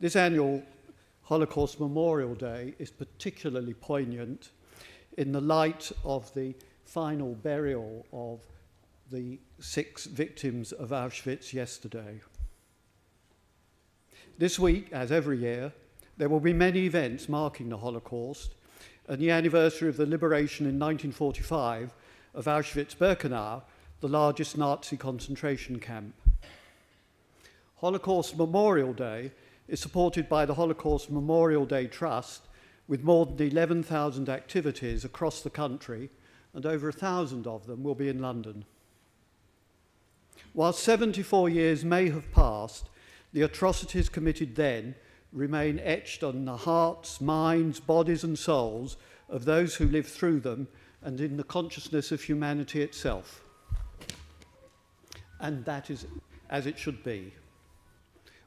This annual Holocaust Memorial Day is particularly poignant in the light of the final burial of the 6 victims of Auschwitz yesterday. This week, as every year, there will be many events marking the Holocaust and the anniversary of the liberation in 1945 of Auschwitz-Birkenau, the largest Nazi concentration camp. Holocaust Memorial Day is supported by the Holocaust Memorial Day Trust with more than 11,000 activities across the country, and over 1,000 of them will be in London. While 74 years may have passed, the atrocities committed then remain etched on the hearts, minds, bodies and souls of those who lived through them and in the consciousness of humanity itself. And that is as it should be.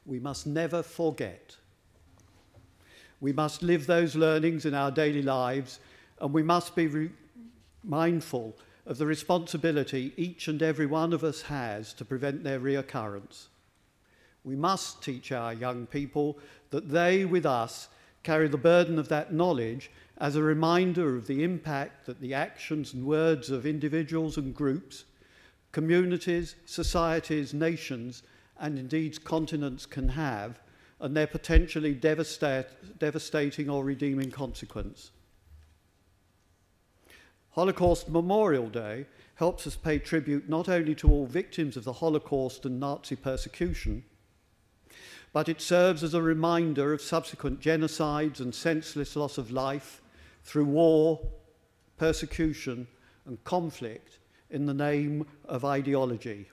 We must never forget. We must live those learnings in our daily lives, and we must be mindful of the responsibility each and every one of us has to prevent their reoccurrence. We must teach our young people that they, with us, carry the burden of that knowledge as a reminder of the impact that the actions and words of individuals and groups, communities, societies, nations, and indeed continents can have, and their potentially devastating or redeeming consequence. Holocaust Memorial Day helps us pay tribute not only to all victims of the Holocaust and Nazi persecution, but it serves as a reminder of subsequent genocides and senseless loss of life through war, persecution, and conflict in the name of ideology.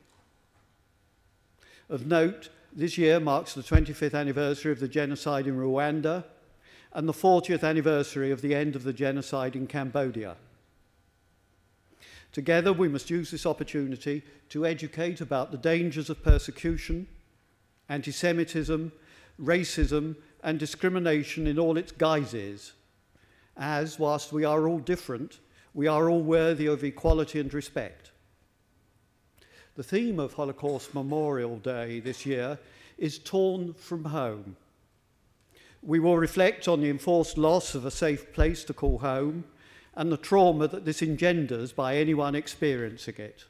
Of note, this year marks the 25th anniversary of the genocide in Rwanda and the 40th anniversary of the end of the genocide in Cambodia. Together, we must use this opportunity to educate about the dangers of persecution, anti-Semitism, racism, and discrimination in all its guises, as, whilst we are all different, we are all worthy of equality and respect. The theme of Holocaust Memorial Day this year is Torn from Home. We will reflect on the enforced loss of a safe place to call home and the trauma that this engenders by anyone experiencing it.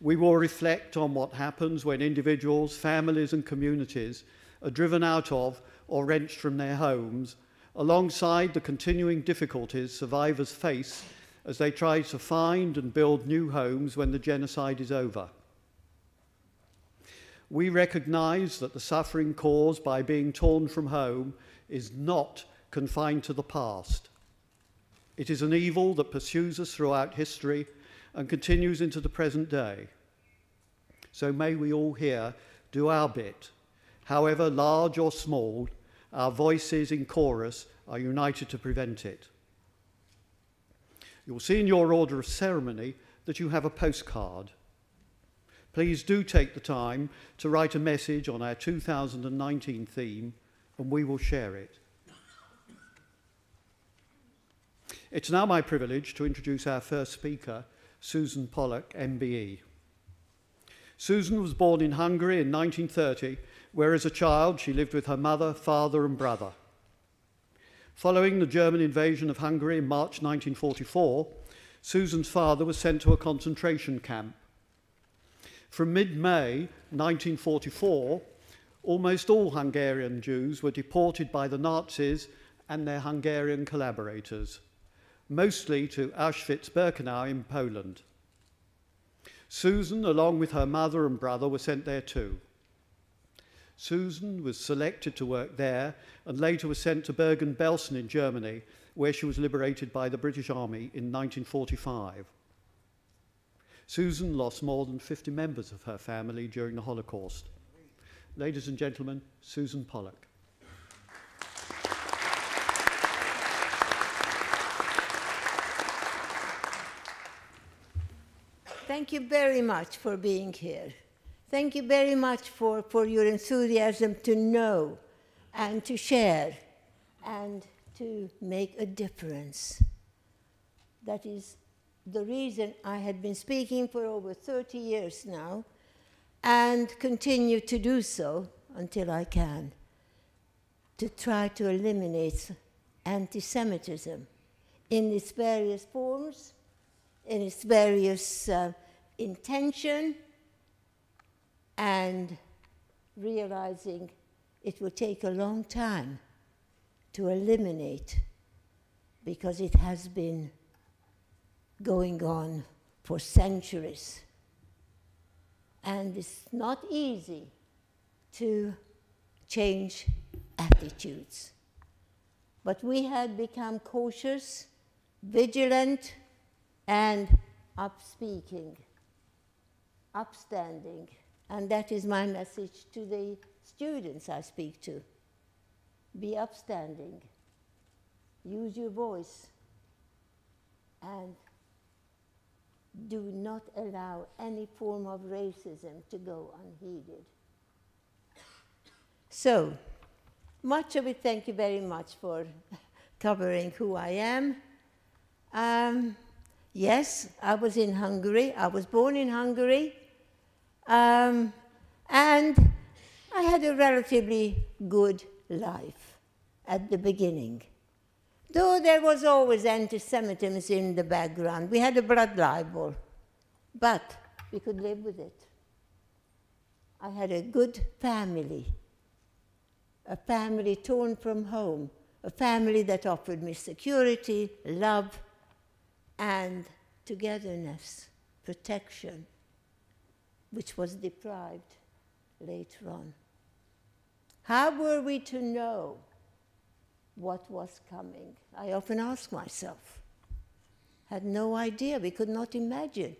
We will reflect on what happens when individuals, families and communities are driven out of or wrenched from their homes, alongside the continuing difficulties survivors face as they try to find and build new homes when the genocide is over. We recognise that the suffering caused by being torn from home is not confined to the past. It is an evil that pursues us throughout history and continues into the present day. So may we all here do our bit. However large or small, our voices in chorus are united to prevent it. You'll see in your order of ceremony that you have a postcard. Please do take the time to write a message on our 2019 theme, and we will share it. It's now my privilege to introduce our first speaker, Susan Pollak Mbe. Susan was born in Hungary in 1930, where as a child she lived with her mother, father and brother. Following the German invasion of Hungary in March 1944, Susan's father was sent to a concentration camp. From mid-May 1944, almost all Hungarian Jews were deported by the Nazis and their Hungarian collaborators, mostly to Auschwitz-Birkenau in Poland. Susan, along with her mother and brother, were sent there too. Susan was selected to work there and later was sent to Bergen-Belsen in Germany, where she was liberated by the British Army in 1945. Susan lost more than 50 members of her family during the Holocaust. Ladies and gentlemen, Susan Pollak. Thank you very much for being here. Thank you very much for your enthusiasm to know and to share and to make a difference. That is the reason I had been speaking for over 30 years now and continue to do so until I can. to try to eliminate anti-Semitism in its various forms, in its various intention, and realizing it will take a long time to eliminate, because it has been going on for centuries. And it's not easy to change attitudes. But we had become cautious, vigilant, and upspeaking, upstanding. And that is my message to the students I speak to. Be upstanding. Use your voice. And do not allow any form of racism to go unheeded. So, much of it, thank you very much for covering who I am. Yes, I was in Hungary. I was born in Hungary. And I had a relatively good life at the beginning. Though there was always anti-Semitism in the background. We had a blood libel, but we could live with it. I had a good family, a family torn from home, a family that offered me security, love, and togetherness, protection, which was deprived later on. How were we to know what was coming? I often ask myself. Had no idea, we could not imagine.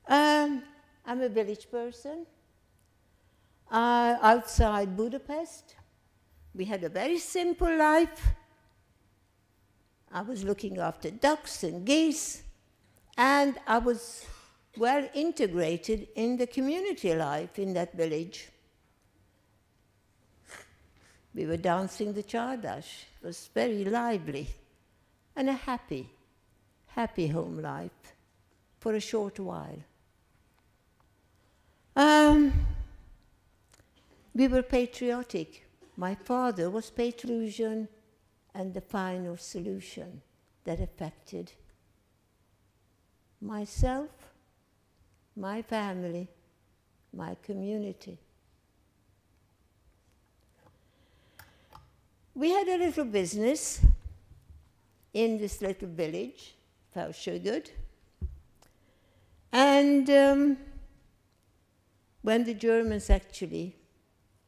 I'm a village person. Outside Budapest, we had a very simple life. I was looking after ducks and geese, and I was well integrated in the community life in that village. We were dancing the Chardash. It was very lively and a happy home life for a short while. We were patriotic. My father was patriotism and the final solution that affected myself, my family, my community. We had a little business in this little village, Felsjögud. And when the Germans actually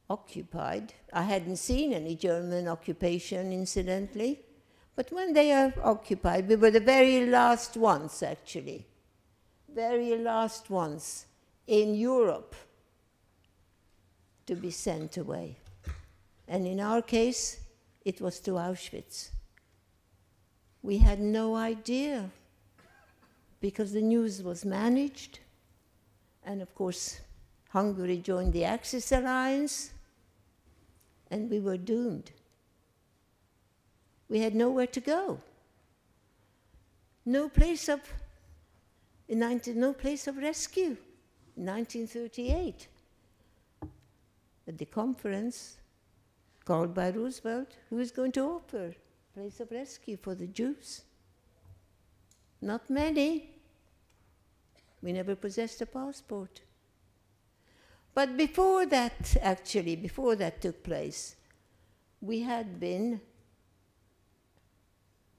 occupied, I hadn't seen any German occupation, incidentally, but when they occupied, we were the very last ones, actually, very last ones in Europe to be sent away. And in our case, it was to Auschwitz. We had no idea because the news was managed. And of course, Hungary joined the Axis Alliance, and we were doomed. We had nowhere to go. No place of rescue in 1938. At the conference called by Roosevelt, who is going to offer a place of rescue for the Jews? Not many. We never possessed a passport. But before that, actually, before that took place, we had been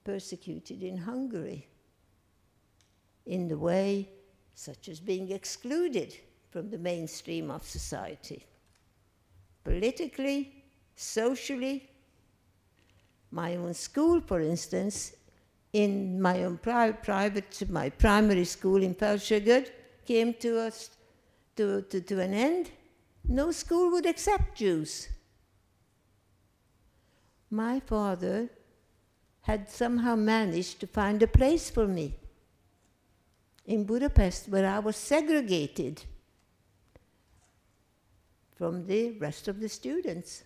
persecuted in Hungary in the way such as being excluded from the mainstream of society. Politically, socially, my own school, for instance, in my own my primary school in Felsjögud came to an end. No school would accept Jews. My father had somehow managed to find a place for me in Budapest, where I was segregated from the rest of the students.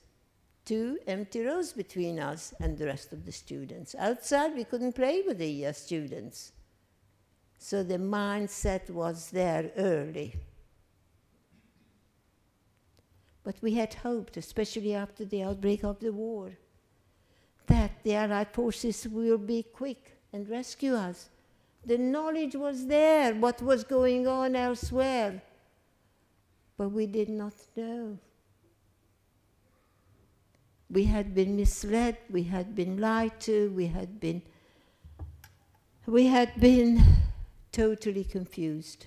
2 empty rows between us and the rest of the students. Outside, we couldn't play with the students. So the mindset was there early. But we had hoped, especially after the outbreak of the war, that the Allied forces will be quick and rescue us. The knowledge was there, what was going on elsewhere, but we did not know. We had been misled, we had been lied to, we had been totally confused.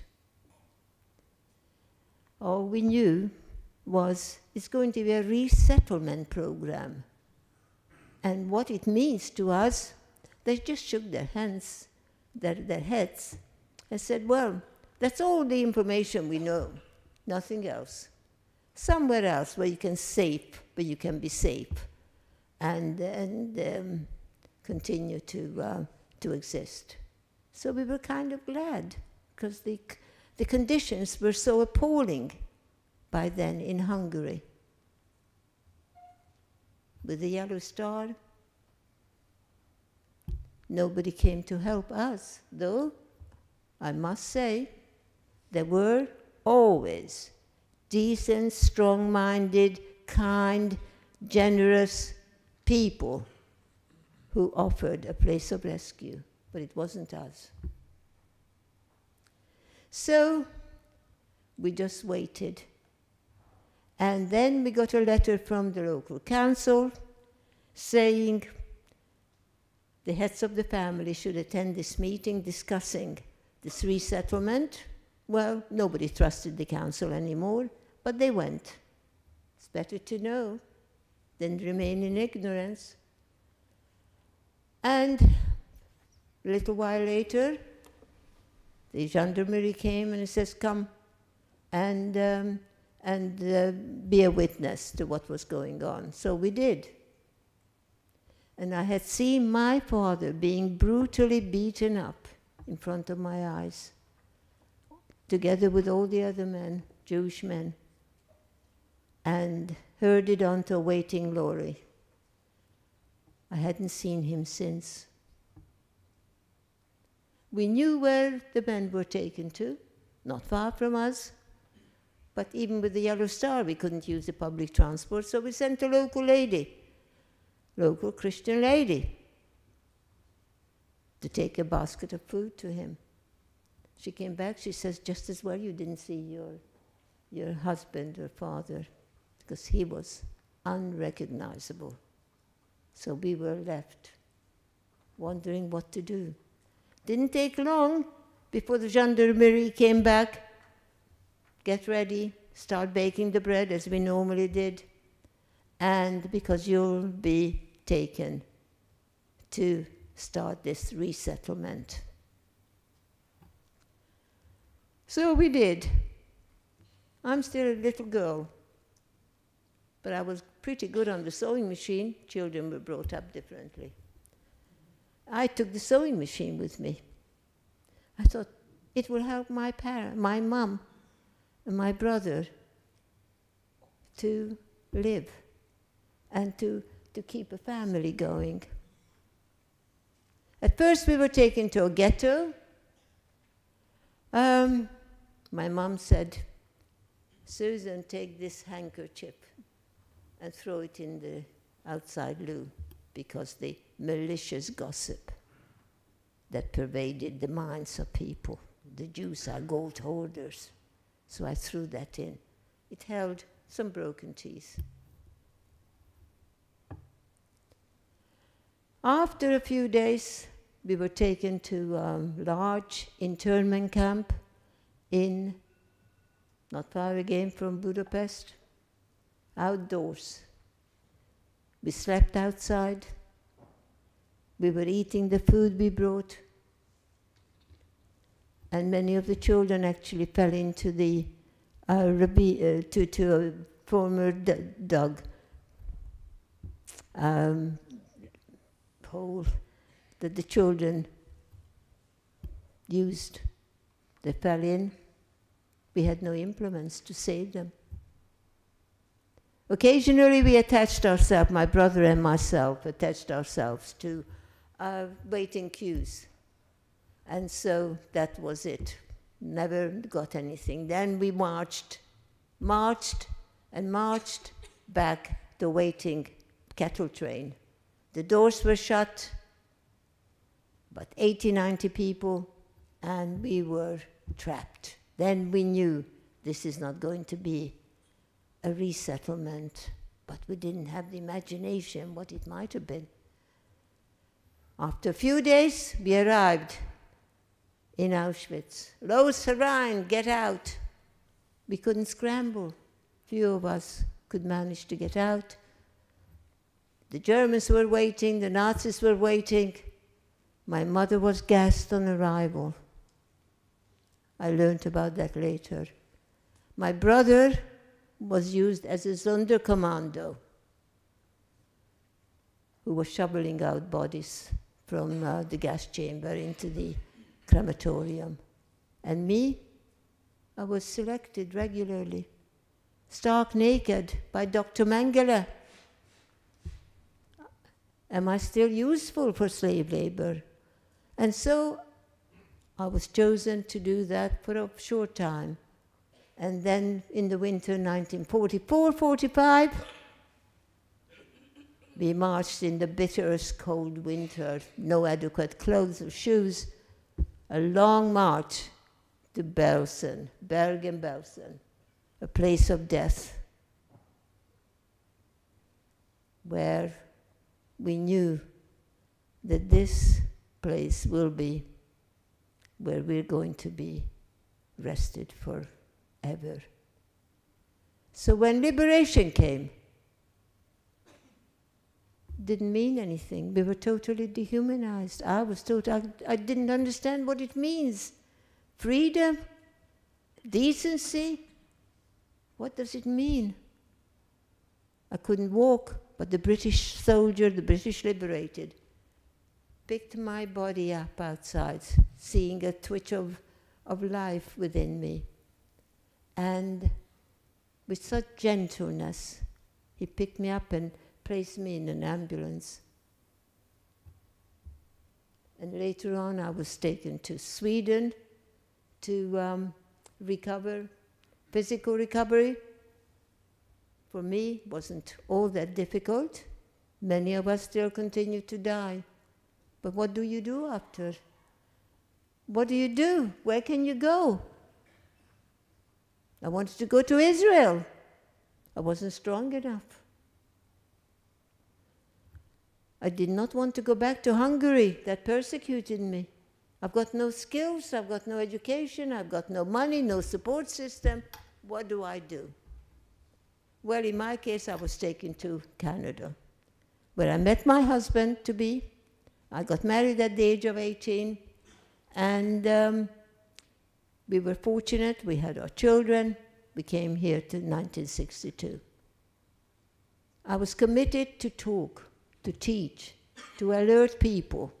All we knew was it's going to be a resettlement program. And what it means to us, they just shook their heads and said, well, that's all the information we know, nothing else. Somewhere else where you can be safe and continue to exist. So we were kind of glad, because the conditions were so appalling by then in Hungary. With the Yellow Star, nobody came to help us, though I must say there were always decent, strong-minded, kind, generous people who offered a place of rescue, but it wasn't us. So we just waited. And then we got a letter from the local council saying the heads of the family should attend this meeting discussing this resettlement. Well, nobody trusted the council anymore, but they went. It's better to know than remain in ignorance. And a little while later, the gendarmerie came and he says, come and be a witness to what was going on. So we did. And I had seen my father being brutally beaten up in front of my eyes, together with all the other men, Jewish men, and herded onto a waiting lorry. I hadn't seen him since. We knew where the men were taken to, not far from us, but even with the Yellow Star, we couldn't use the public transport, so we sent a local lady, local Christian lady, to take a basket of food to him. She came back, she says, just as well you didn't see your husband or father, because he was unrecognizable. So we were left wondering what to do. Didn't take long before the gendarmerie came back. Get ready, start baking the bread as we normally did, and because you'll be taken to start this resettlement. So we did. I'm still a little girl, but I was pretty good on the sewing machine. Children were brought up differently. I took the sewing machine with me. I thought it will help my mom and my brother to live and to keep a family going. At first we were taken to a ghetto. My mom said, Susan, take this handkerchief and throw it in the outside loo, because the malicious gossip that pervaded the minds of people. The Jews are gold hoarders. So I threw that in. It held some broken teeth. After a few days, we were taken to a large internment camp not far again from Budapest, outdoors. We slept outside. We were eating the food we brought. And many of the children actually fell into the to a former dug hole that the children used. They fell in. We had no implements to save them. Occasionally we attached ourselves, my brother and myself attached ourselves to waiting queues. And so that was it. Never got anything. Then we marched and marched back the waiting cattle train. The doors were shut, about 80, 90 people, and we were trapped. Then we knew this is not going to be a resettlement, but we didn't have the imagination what it might have been. After a few days, we arrived in Auschwitz. Los herein, get out. We couldn't scramble. Few of us could manage to get out. The Germans were waiting, the Nazis were waiting. My mother was gassed on arrival. I learned about that later. My brother was used as a Sonderkommando who was shoveling out bodies from the gas chamber into the crematorium. And me, I was selected regularly, stark naked, by Dr. Mengele. Am I still useful for slave labor? And so I was chosen to do that for a short time. And then in the winter 1944-45, we marched in the bitterest cold winter, no adequate clothes or shoes, a long march to Belsen, Bergen-Belsen, a place of death, where we knew that this place will be where we're going to be rested forever. So when liberation came, didn't mean anything. We were totally dehumanized. I didn't understand what it means. Freedom, decency, what does it mean? I couldn't walk, but the British soldier, the British liberated, picked my body up outside, seeing a twitch of life within me. And with such gentleness, he picked me up and placed me in an ambulance. And later on, I was taken to Sweden to recover. Physical recovery, for me, wasn't all that difficult. Many of us still continue to die. But what do you do after? What do you do? Where can you go? I wanted to go to Israel. I wasn't strong enough. I did not want to go back to Hungary. That persecuted me. I've got no skills, I've got no education, I've got no money, no support system. What do I do? Well, in my case, I was taken to Canada, where I met my husband-to-be. I got married at the age of 18, and we were fortunate. We had our children. We came here to 1962. I was committed to talk, to teach, to alert people,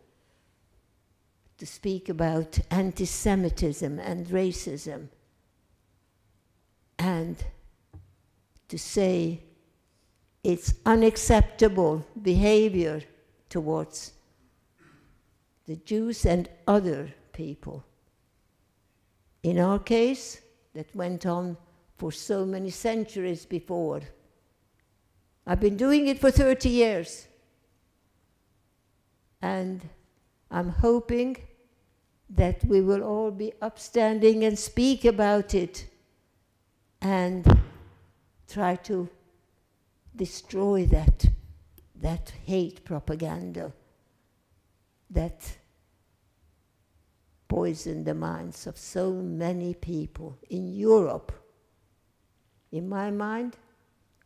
to speak about anti-Semitism and racism, and to say it's unacceptable behavior towards the Jews and other people. In our case, that went on for so many centuries before. I've been doing it for 30 years. And I'm hoping that we will all be upstanding and speak about it and try to destroy that hate propaganda that poisoned the minds of so many people in Europe. In my mind,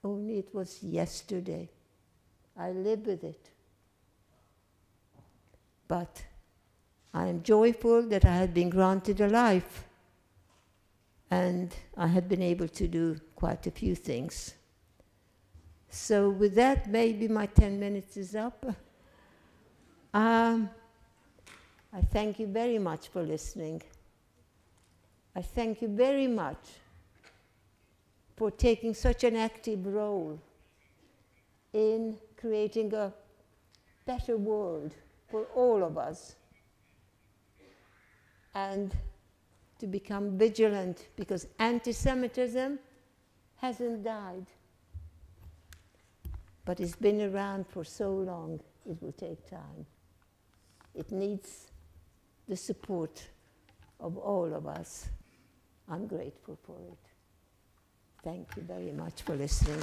only it was yesterday. I live with it. But I am joyful that I had been granted a life, and I had been able to do quite a few things. So with that, maybe my 10 minutes is up. I thank you very much for listening. I thank you very much for taking such an active role in creating a better world for all of us, and to become vigilant, because anti-Semitism hasn't died, but it's been around for so long, it will take time. It needs the support of all of us. I'm grateful for it. Thank you very much for listening.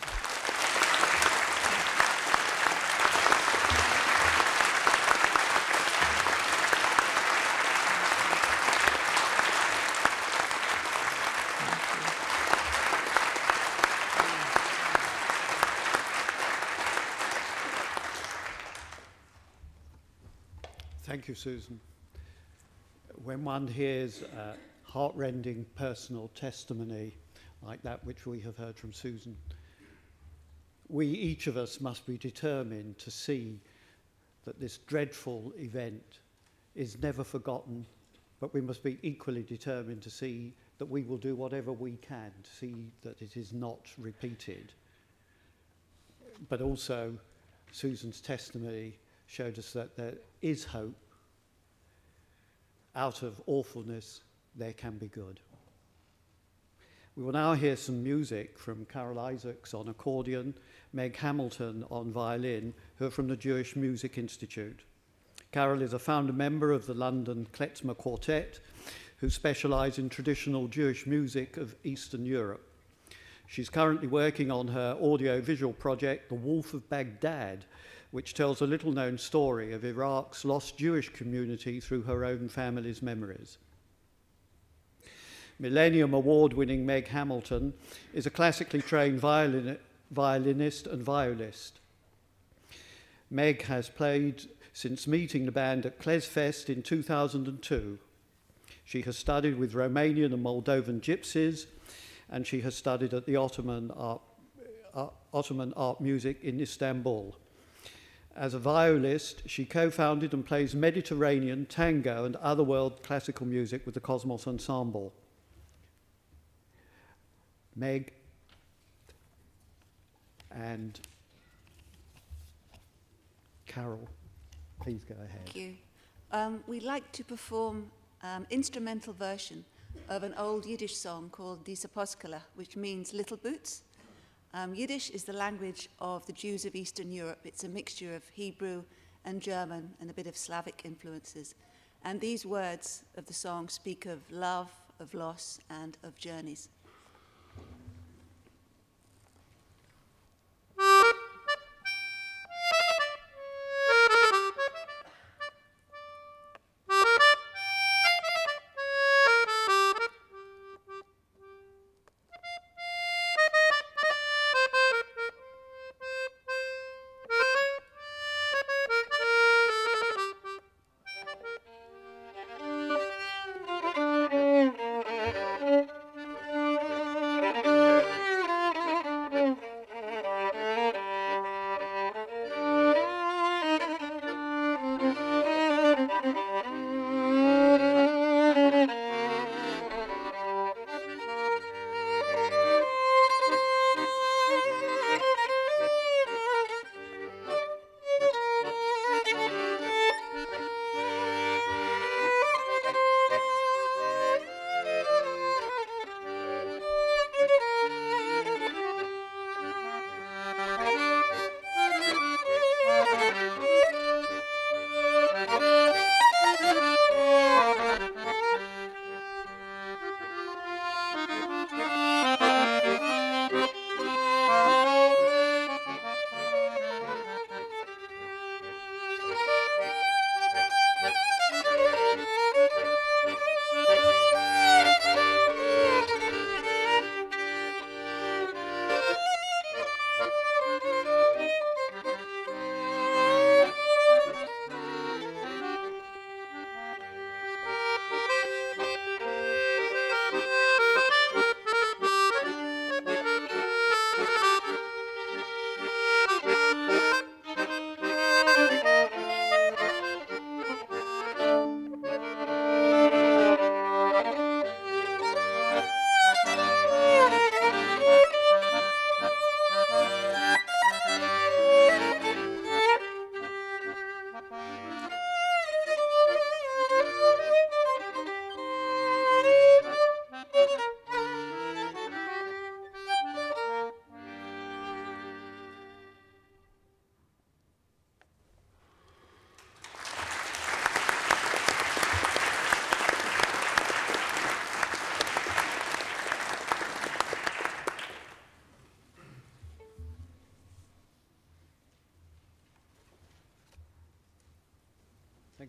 Thank you, Susan. When one hears heartrending personal testimony like that which we have heard from Susan, we, each of us, must be determined to see that this dreadful event is never forgotten, but we must be equally determined to see that we will do whatever we can to see that it is not repeated. But also, Susan's testimony showed us that there is hope. Out of awfulness, there can be good. We will now hear some music from Carol Isaacs on accordion, Meg Hamilton on violin, who are from the Jewish Music Institute. Carol is a founder member of the London Klezmer Quartet, who specialise in traditional Jewish music of Eastern Europe. She's currently working on her audio-visual project, The Wolf of Baghdad, which tells a little-known story of Iraq's lost Jewish community through her own family's memories. Millennium Award-winning Meg Hamilton is a classically trained violinist and violist. Meg has played since meeting the band at Klezfest in 2002. She has studied with Romanian and Moldovan gypsies, and she has studied at the Ottoman Art Music in Istanbul. As a violist, she co-founded and plays Mediterranean, tango, and other world classical music with the Cosmos Ensemble. Meg and Carol, please go ahead. Thank you. We'd like to perform instrumental version of an old Yiddish song called Die Saposkala, which means little boots. Yiddish is the language of the Jews of Eastern Europe. It's a mixture of Hebrew and German and a bit of Slavic influences. And these words of the song speak of love, of loss, and of journeys.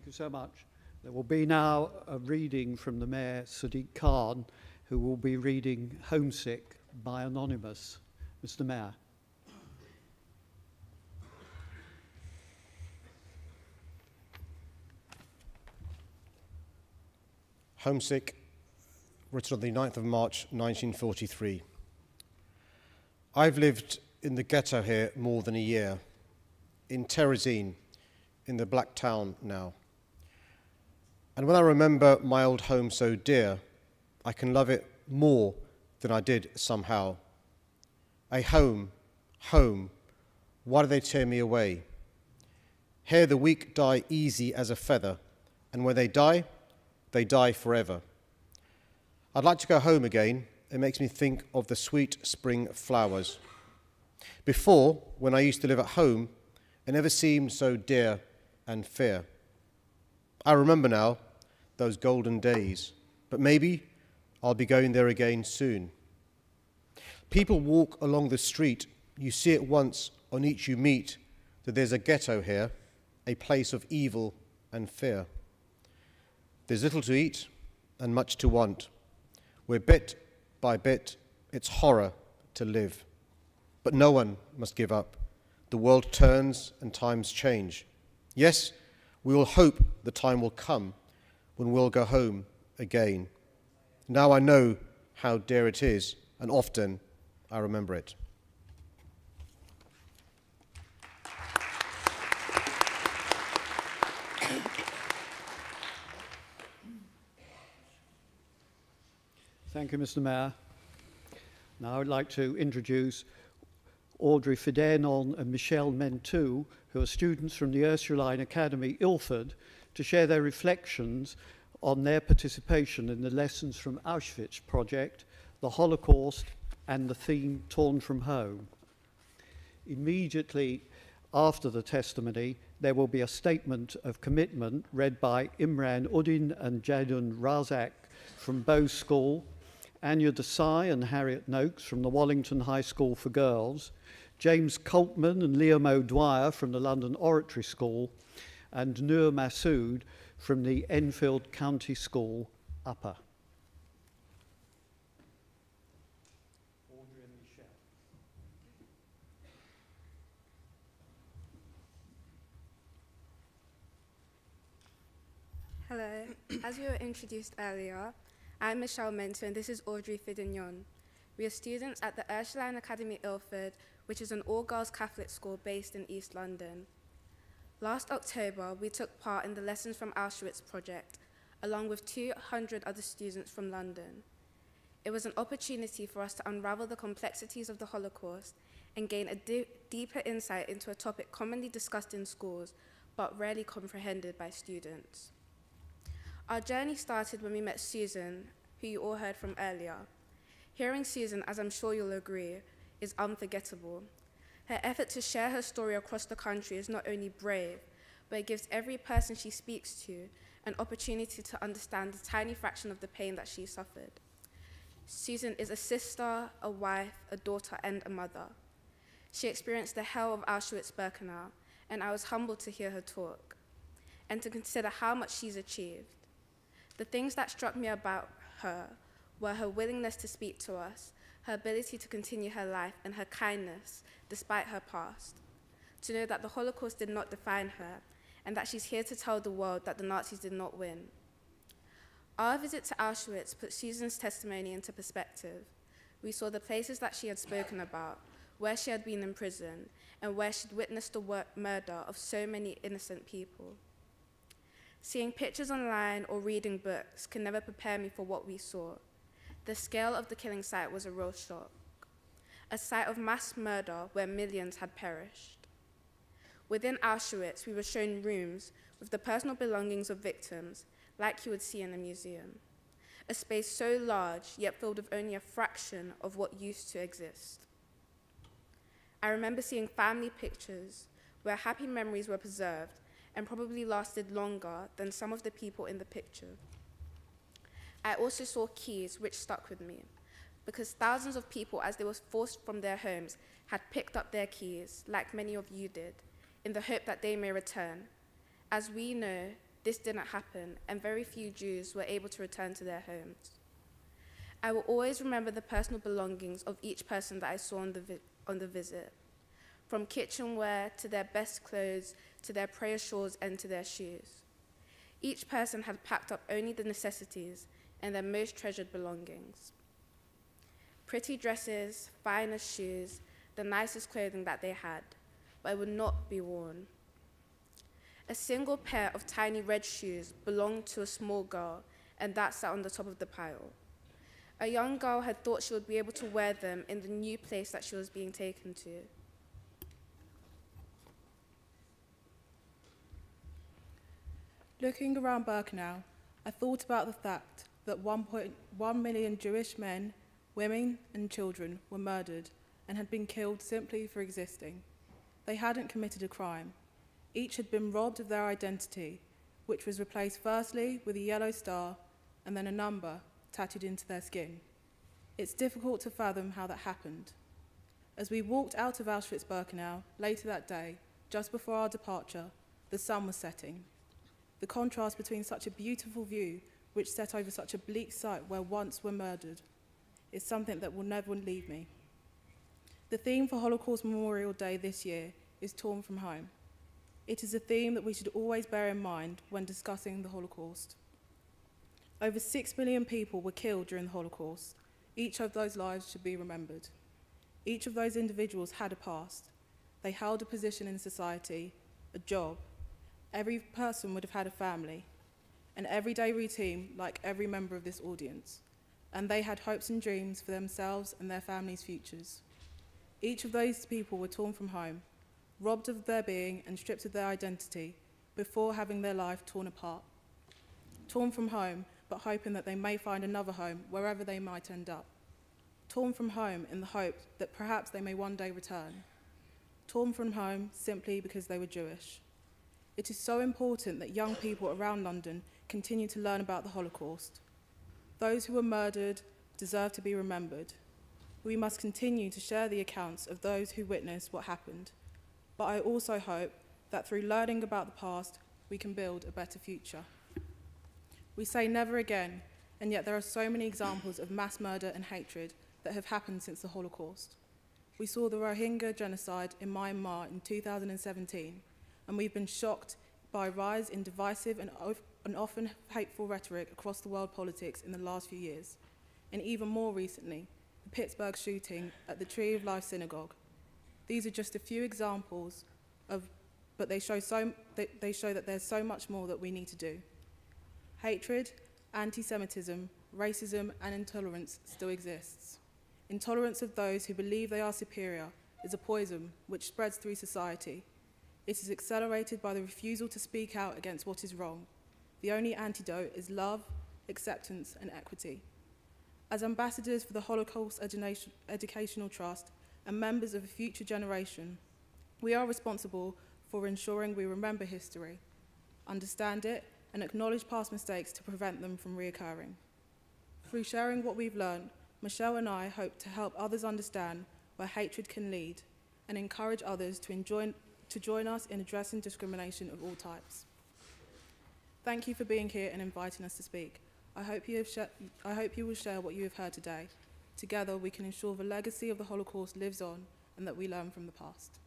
Thank you so much. There will be now a reading from the Mayor, Sadiq Khan, who will be reading Homesick by Anonymous. Mr. Mayor. Homesick, written on the 9th of March 1943. I've lived in the ghetto here more than a year, in Terezin, in the Black Town now. And when I remember my old home so dear, I can love it more than I did somehow. A home, home, why do they tear me away? Here the weak die easy as a feather, and when they die forever. I'd like to go home again. It makes me think of the sweet spring flowers. Before, when I used to live at home, it never seemed so dear and fair. I remember now those golden days, but maybe I'll be going there again soon. People walk along the street, you see it once on each you meet, that there's a ghetto here, a place of evil and fear. There's little to eat and much to want, where bit by bit it's horror to live. But no one must give up. The world turns and times change. Yes, we all hope the time will come when we'll go home again. Now I know how dear it is, and often I remember it. Thank you, Mr. Mayor. Now I'd like to introduce Audrey Fidenon and Michelle Mentou, who are students from the Ursuline Academy, Ilford, to share their reflections on their participation in the Lessons from Auschwitz project, the Holocaust, and the theme Torn from Home. Immediately after the testimony, there will be a statement of commitment read by Imran Uddin and Jadun Razak from Bow School, Anya Desai and Harriet Noakes from the Wallington High School for Girls, James Coltman and Liam O'Dwyer from the London Oratory School, and Nur Massoud from the Enfield County School, Upper. Audrey and Michelle. Hello. As we were introduced earlier, I'm Michelle Mentou and this is Audrey Fidignon. We are students at the Ursuline Academy Ilford, which is an all-girls Catholic school based in East London. Last October, we took part in the Lessons from Auschwitz project, along with 200 other students from London. It was an opportunity for us to unravel the complexities of the Holocaust and gain a deeper insight into a topic commonly discussed in schools, but rarely comprehended by students. Our journey started when we met Susan, who you all heard from earlier. Hearing Susan, as I'm sure you'll agree, is unforgettable. Her effort to share her story across the country is not only brave, but it gives every person she speaks to an opportunity to understand the tiny fraction of the pain that she suffered. Susan is a sister, a wife, a daughter, and a mother. She experienced the hell of Auschwitz-Birkenau, and I was humbled to hear her talk and to consider how much she's achieved. The things that struck me about her were her willingness to speak to us, her ability to continue her life, and her kindness despite her past. To know that the Holocaust did not define her, and that she's here to tell the world that the Nazis did not win. Our visit to Auschwitz put Susan's testimony into perspective. We saw the places that she had spoken about, where she had been in prison, and where she'd witnessed the murder of so many innocent people. Seeing pictures online or reading books can never prepare me for what we saw. The scale of the killing site was a real shock. A site of mass murder where millions had perished. Within Auschwitz, we were shown rooms with the personal belongings of victims, like you would see in a museum. A space so large, yet filled with only a fraction of what used to exist. I remember seeing family pictures where happy memories were preserved and probably lasted longer than some of the people in the picture. I also saw keys which stuck with me, because thousands of people, as they were forced from their homes, had picked up their keys, like many of you did, in the hope that they may return. As we know, this didn't happen, and very few Jews were able to return to their homes. I will always remember the personal belongings of each person that I saw on the visit, from kitchenware to their best clothes, to their prayer shawls and to their shoes. Each person had packed up only the necessities and their most treasured belongings. Pretty dresses, finest shoes, the nicest clothing that they had, but it would not be worn. A single pair of tiny red shoes belonged to a small girl, and that sat on the top of the pile. A young girl had thought she would be able to wear them in the new place that she was being taken to. Looking around Birkenau, I thought about the fact that 1.1 million Jewish men, women, and children were murdered and had been killed simply for existing. They hadn't committed a crime. Each had been robbed of their identity, which was replaced firstly with a yellow star and then a number tattooed into their skin. It's difficult to fathom how that happened. As we walked out of Auschwitz-Birkenau later that day, just before our departure, the sun was setting. The contrast between such a beautiful view, which set over such a bleak site where once were murdered, is something that will never leave me. The theme for Holocaust Memorial Day this year is Torn from Home. It is a theme that we should always bear in mind when discussing the Holocaust. Over 6 million people were killed during the Holocaust. Each of those lives should be remembered. Each of those individuals had a past. They held a position in society, a job. Every person would have had a family, an everyday routine like every member of this audience, and they had hopes and dreams for themselves and their families' futures. Each of those people were torn from home, robbed of their being and stripped of their identity before having their life torn apart. Torn from home, but hoping that they may find another home wherever they might end up. Torn from home in the hope that perhaps they may one day return. Torn from home simply because they were Jewish. It is so important that young people around London continue to learn about the Holocaust. Those who were murdered deserve to be remembered. We must continue to share the accounts of those who witnessed what happened. But I also hope that through learning about the past, we can build a better future. We say never again, and yet there are so many examples of mass murder and hatred that have happened since the Holocaust. We saw the Rohingya genocide in Myanmar in 2017, and we've been shocked by a rise in divisive and often hateful rhetoric across the world politics in the last few years, and even more recently, the Pittsburgh shooting at the Tree of Life Synagogue. These are just a few examples but they show that there's so much more that we need to do. Hatred, anti-Semitism, racism, and intolerance still exists. Intolerance of those who believe they are superior is a poison which spreads through society. It is accelerated by the refusal to speak out against what is wrong. The only antidote is love, acceptance, and equity. As ambassadors for the Holocaust Educational Trust and members of a future generation, we are responsible for ensuring we remember history, understand it, and acknowledge past mistakes to prevent them from reoccurring. Through sharing what we've learned, Michelle and I hope to help others understand where hatred can lead and encourage others to join us in addressing discrimination of all types. Thank you for being here and inviting us to speak. I hope you will share what you have heard today. Together, we can ensure the legacy of the Holocaust lives on and that we learn from the past.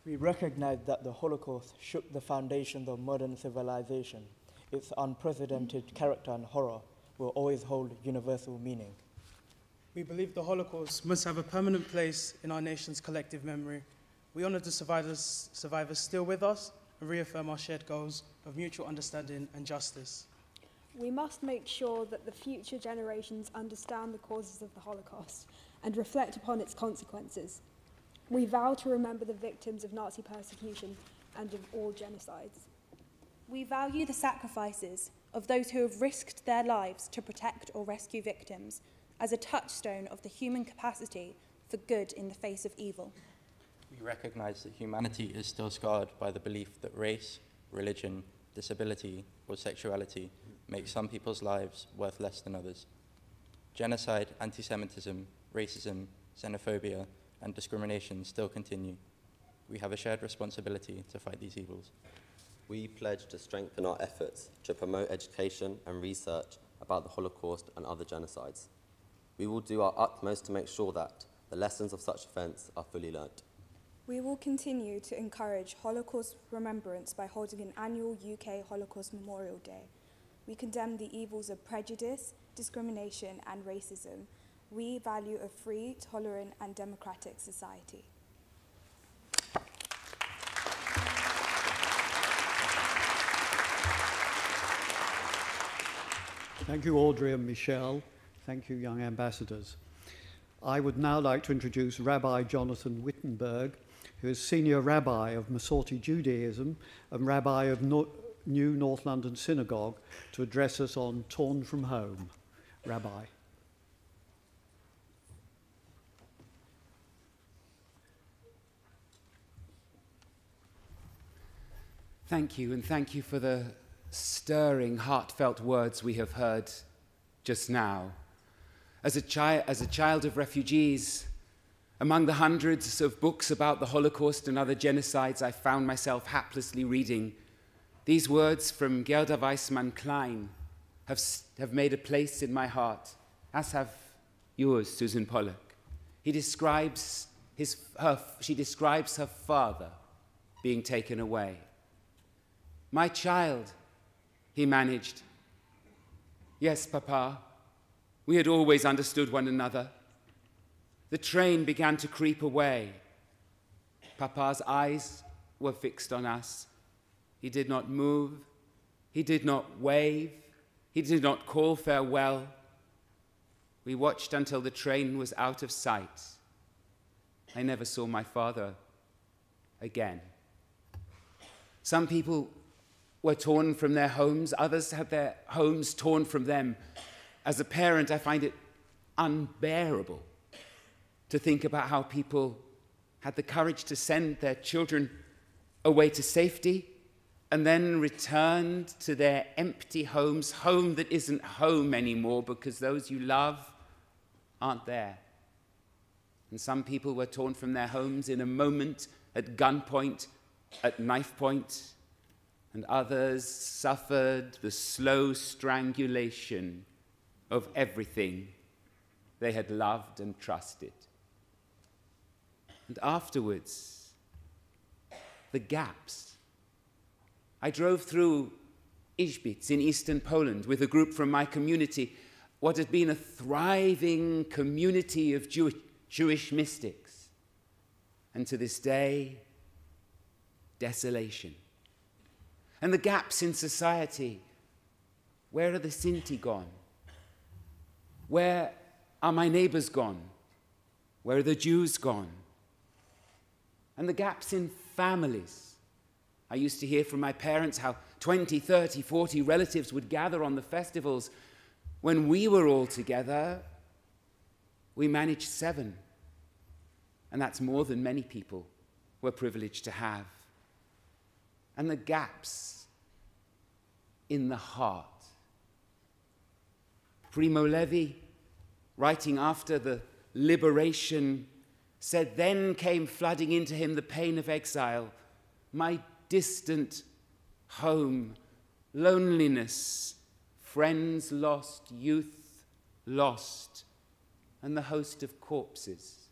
We recognize that the Holocaust shook the foundations of modern civilization. Its unprecedented character and horror will always hold universal meaning. We believe the Holocaust must have a permanent place in our nation's collective memory. We honor the survivors still with us and reaffirm our shared goals of mutual understanding and justice. We must make sure that the future generations understand the causes of the Holocaust and reflect upon its consequences. We vow to remember the victims of Nazi persecution and of all genocides. We value the sacrifices of those who have risked their lives to protect or rescue victims as a touchstone of the human capacity for good in the face of evil. We recognize that humanity is still scarred by the belief that race, religion, disability, or sexuality make some people's lives worth less than others. genocide, anti-Semitism, racism, xenophobia, and discrimination still continue. We have a shared responsibility to fight these evils. We pledge to strengthen our efforts to promote education and research about the Holocaust and other genocides. We will do our utmost to make sure that the lessons of such events are fully learnt. We will continue to encourage Holocaust remembrance by holding an annual UK Holocaust Memorial Day. We condemn the evils of prejudice, discrimination, and racism. We value a free, tolerant, and democratic society. Thank you, Audrey and Michelle. Thank you, young ambassadors. I would now like to introduce Rabbi Jonathan Wittenberg, who is Senior Rabbi of Masorti Judaism and Rabbi of New North London Synagogue, to address us on Torn from Home. Rabbi. Thank you, and thank you for the stirring, heartfelt words we have heard just now. As a child of refugees, among the hundreds of books about the Holocaust and other genocides, I found myself haplessly reading these words from Gerda Weissmann-Klein have made a place in my heart, as have yours, Susan Pollak. She describes her father being taken away. My child, he managed. Yes, Papa, we had always understood one another. The train began to creep away. Papa's eyes were fixed on us. He did not move. He did not wave. He did not call farewell. We watched until the train was out of sight. I never saw my father again. Some people were torn from their homes. Others had their homes torn from them. As a parent, I find it unbearable to think about how people had the courage to send their children away to safety and then returned to their empty homes, home that isn't home anymore because those you love aren't there. And some people were torn from their homes in a moment, at gunpoint, at knife point, and others suffered the slow strangulation of everything they had loved and trusted. And afterwards, the gaps. I drove through Auschwitz in eastern Poland with a group from my community, what had been a thriving community of Jewish mystics. And to this day, desolation. And the gaps in society. Where are the Sinti gone? Where are my neighbors gone? Where are the Jews gone? And the gaps in families. I used to hear from my parents how 20, 30, 40 relatives would gather on the festivals. When we were all together, we managed 7. And that's more than many people were privileged to have. And the gaps in the heart. Primo Levi, writing after the liberation, said, "Then came flooding into him the pain of exile, my distant home, loneliness, friends lost, youth lost, and the host of corpses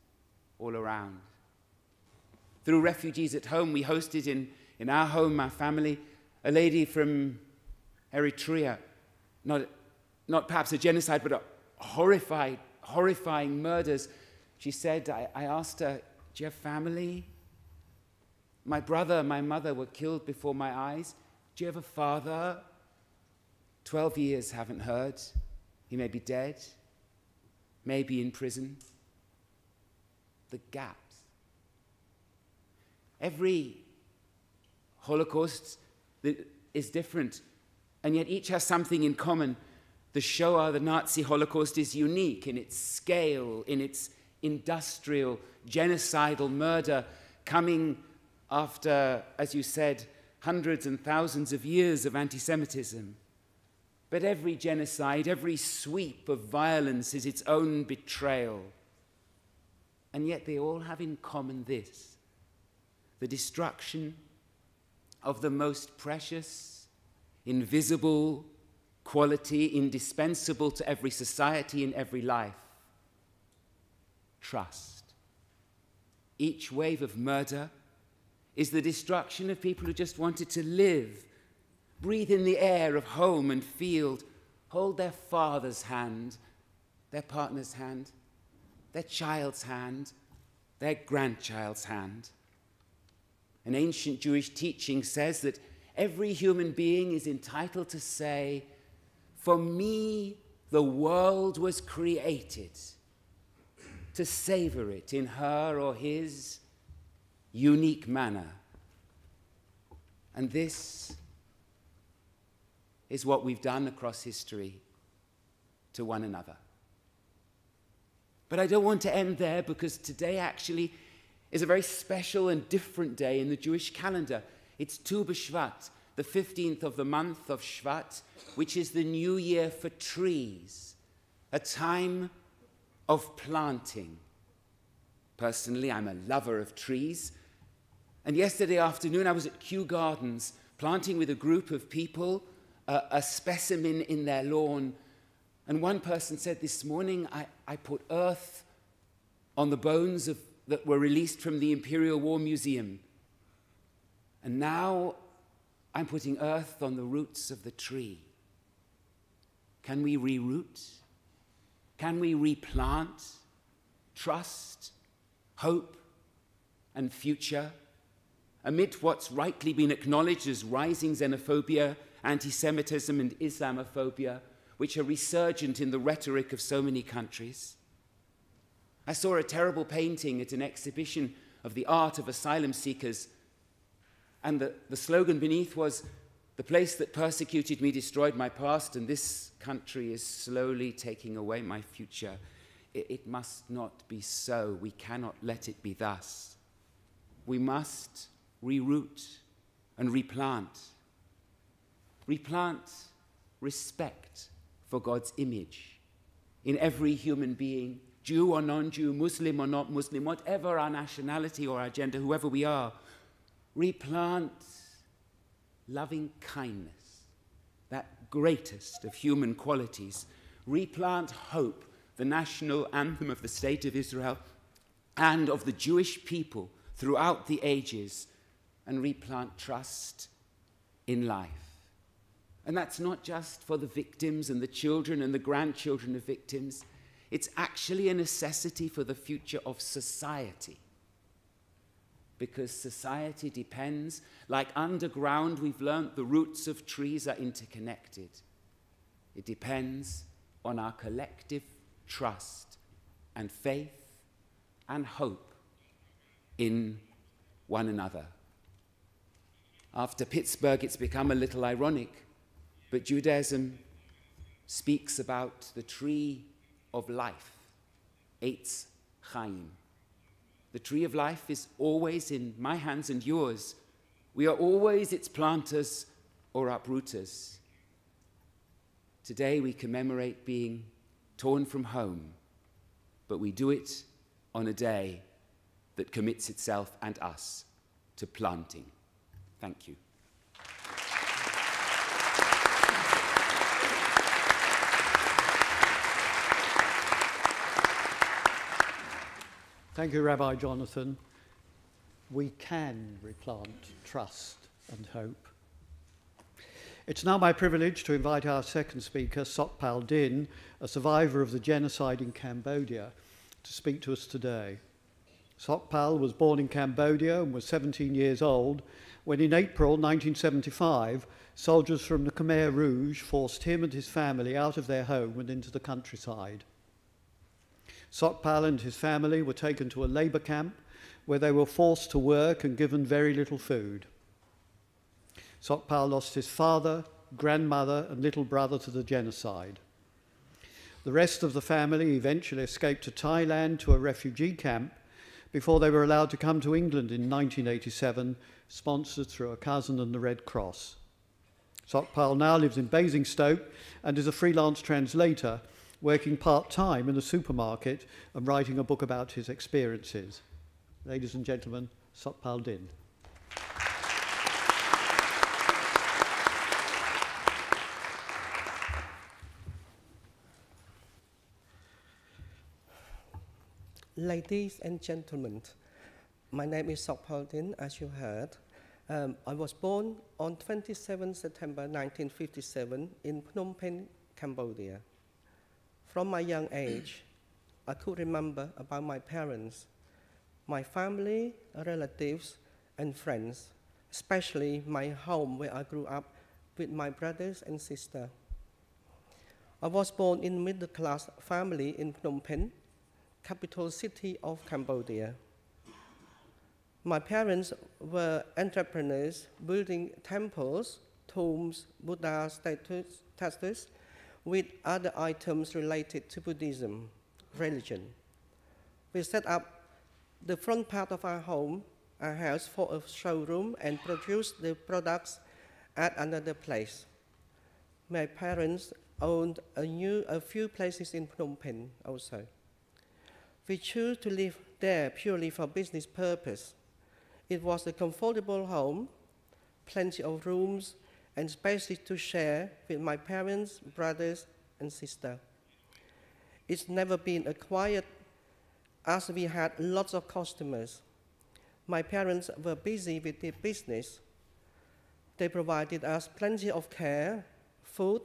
all around." Through refugees at home, we hosted in our home, our family, a lady from Eritrea, not perhaps a genocide, but a horrifying murders. She said, I asked her, "Do you have family? My brother, my mother were killed before my eyes. Do you have a father? 12 years, haven't heard. He may be dead, maybe in prison." The gaps. Every Holocaust is different, and yet each has something in common. The Shoah, the Nazi Holocaust, is unique in its scale, in its industrial, genocidal murder, coming after, as you said, hundreds and thousands of years of anti-Semitism. But every genocide, every sweep of violence is its own betrayal. And yet they all have in common this: the destruction of the most precious, invisible quality indispensable to every society and every life: trust. Each wave of murder is the destruction of people who just wanted to live, breathe in the air of home and field, hold their father's hand, their partner's hand, their child's hand, their grandchild's hand. An ancient Jewish teaching says that every human being is entitled to say, "For me, the world was created," to savor it in her or his unique manner. And this is what we've done across history to one another. But I don't want to end there, because today actually is a very special and different day in the Jewish calendar. It's Tu B'Shvat, the 15th of the month of Shvat, which is the new year for trees, a time of planting. Personally, I'm a lover of trees. And yesterday afternoon, I was at Kew Gardens, planting with a group of people a specimen in their lawn. And one person said this morning, I put earth on the bones that were released from the Imperial War Museum. And now I'm putting earth on the roots of the tree. Can we reroot? Can we replant trust, hope, and future amid what's rightly been acknowledged as rising xenophobia, anti-Semitism, and Islamophobia, which are resurgent in the rhetoric of so many countries? I saw a terrible painting at an exhibition of the art of asylum seekers, and the slogan beneath was, "The place that persecuted me destroyed my past, and this country is slowly taking away my future." It must not be so. We cannot let it be thus. We must reroot and replant. Replant respect for God's image in every human being, Jew or non-Jew, Muslim or not Muslim, whatever our nationality or our gender, whoever we are. Replant loving kindness, that greatest of human qualities. Replant hope, the national anthem of the State of Israel and of the Jewish people throughout the ages, and replant trust in life. And that's not just for the victims and the children and the grandchildren of victims. It's actually a necessity for the future of society. Because society depends, like underground, we've learnt the roots of trees are interconnected. It depends on our collective trust and faith and hope in one another. After Pittsburgh, it's become a little ironic, but Judaism speaks about the tree of life, Eitz Chaim. The tree of life is always in my hands and yours. We are always its planters or uprooters. Today we commemorate being torn from home, but we do it on a day that commits itself and us to planting. Thank you. Thank you, Rabbi Jonathan. We can replant trust and hope. It's now my privilege to invite our second speaker, Sokpal Din, a survivor of the genocide in Cambodia, to speak to us today. Sokpal was born in Cambodia and was 17 years old when, in April 1975, soldiers from the Khmer Rouge forced him and his family out of their home and into the countryside. Sokpal and his family were taken to a labour camp where they were forced to work and given very little food. Sokpal lost his father, grandmother, and little brother to the genocide. The rest of the family eventually escaped to Thailand to a refugee camp before they were allowed to come to England in 1987, sponsored through a cousin and the Red Cross. Sokpal now lives in Basingstoke and is a freelance translator, working part-time in a supermarket and writing a book about his experiences. Ladies and gentlemen, Sokpal Din. Ladies and gentlemen, my name is Sokpal Din, as you heard. I was born on 27 September 1957 in Phnom Penh, Cambodia. From my young age, I could remember about my parents, my family, relatives, and friends, especially my home where I grew up with my brothers and sisters. I was born in a middle-class family in Phnom Penh, capital city of Cambodia. My parents were entrepreneurs building temples, tombs, Buddha statues, with other items related to Buddhism, religion. We set up the front part of our home, our house, for a showroom and produced the products at another place. My parents owned a few places in Phnom Penh also. We chose to live there purely for business purpose. It was a comfortable home, plenty of rooms, and spaces to share with my parents, brothers, and sisters. It's never been a quiet, as we had lots of customers. My parents were busy with their business. They provided us plenty of care, food,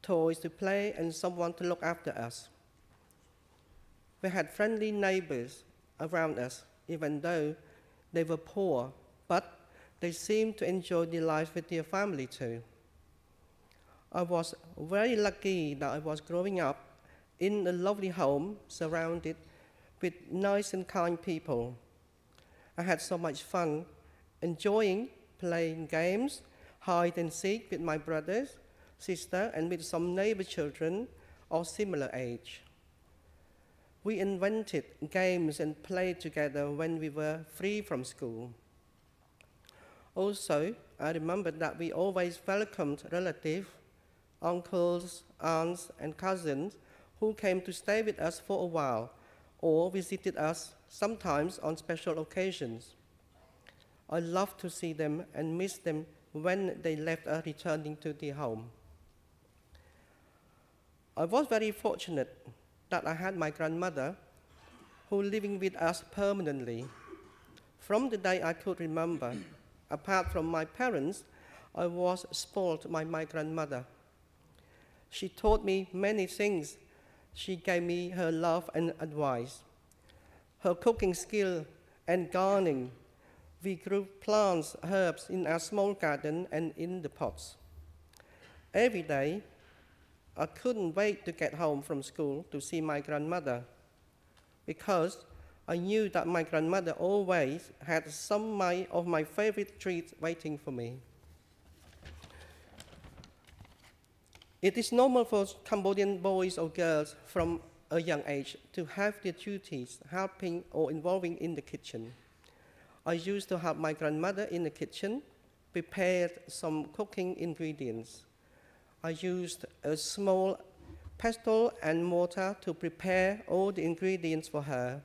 toys to play, and someone to look after us. We had friendly neighbors around us, even though they were poor, but they seemed to enjoy their life with their family too. I was very lucky that I was growing up in a lovely home surrounded with nice and kind people. I had so much fun enjoying playing games, hide and seek with my brothers, sister, and with some neighbor children of similar age. We invented games and played together when we were free from school. Also, I remember that we always welcomed relatives, uncles, aunts, and cousins who came to stay with us for a while or visited us sometimes on special occasions. I loved to see them and miss them when they left us returning to their home. I was very fortunate that I had my grandmother who living with us permanently. From the day I could remember, apart from my parents, I was spoiled by my grandmother. She taught me many things. She gave me her love and advice. Her cooking skill and gardening. We grew plants, herbs in our small garden and in the pots. Every day, I couldn't wait to get home from school to see my grandmother because I knew that my grandmother always had some of my favorite treats waiting for me. It is normal for Cambodian boys or girls from a young age to have their duties helping or involving in the kitchen. I used to help my grandmother in the kitchen, prepared some cooking ingredients. I used a small pestle and mortar to prepare all the ingredients for her.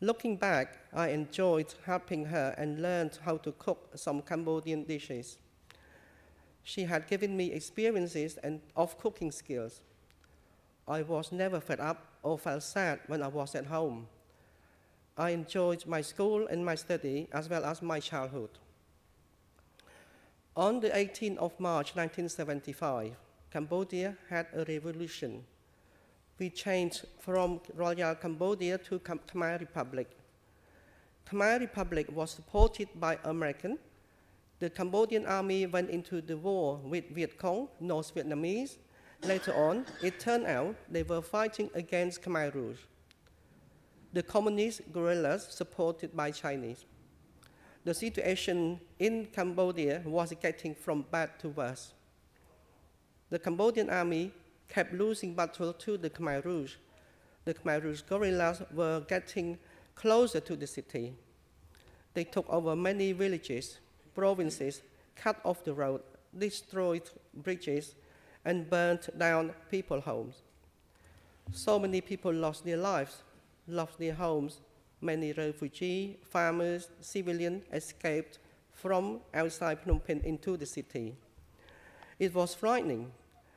Looking back, I enjoyed helping her and learned how to cook some Cambodian dishes. She had given me experiences of cooking skills. I was never fed up or felt sad when I was at home. I enjoyed my school and my study as well as my childhood. On the 18th of March 1975, Cambodia had a revolution. We changed from Royal Cambodia to Khmer Republic. Khmer Republic was supported by Americans. The Cambodian army went into the war with Viet Cong, North Vietnamese. Later on, it turned out they were fighting against Khmer Rouge, the communist guerrillas supported by Chinese. The situation in Cambodia was getting from bad to worse. The Cambodian army kept losing battle to the Khmer Rouge. The Khmer Rouge guerrillas were getting closer to the city. They took over many villages, provinces, cut off the road, destroyed bridges, and burnt down people's homes. So many people lost their lives, lost their homes. Many refugees, farmers, civilians escaped from outside Phnom Penh into the city. It was frightening